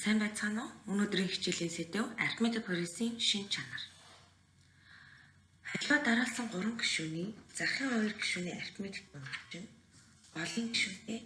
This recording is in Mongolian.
Сайн байцгаана уу? Өнөөдрийн хичээлийн сэдэв архимед Парисын шин чанар. Халиваа дараалсан 3 гишүүний захын 2 гишүүний архимедик дундчин голын гишүүнтэй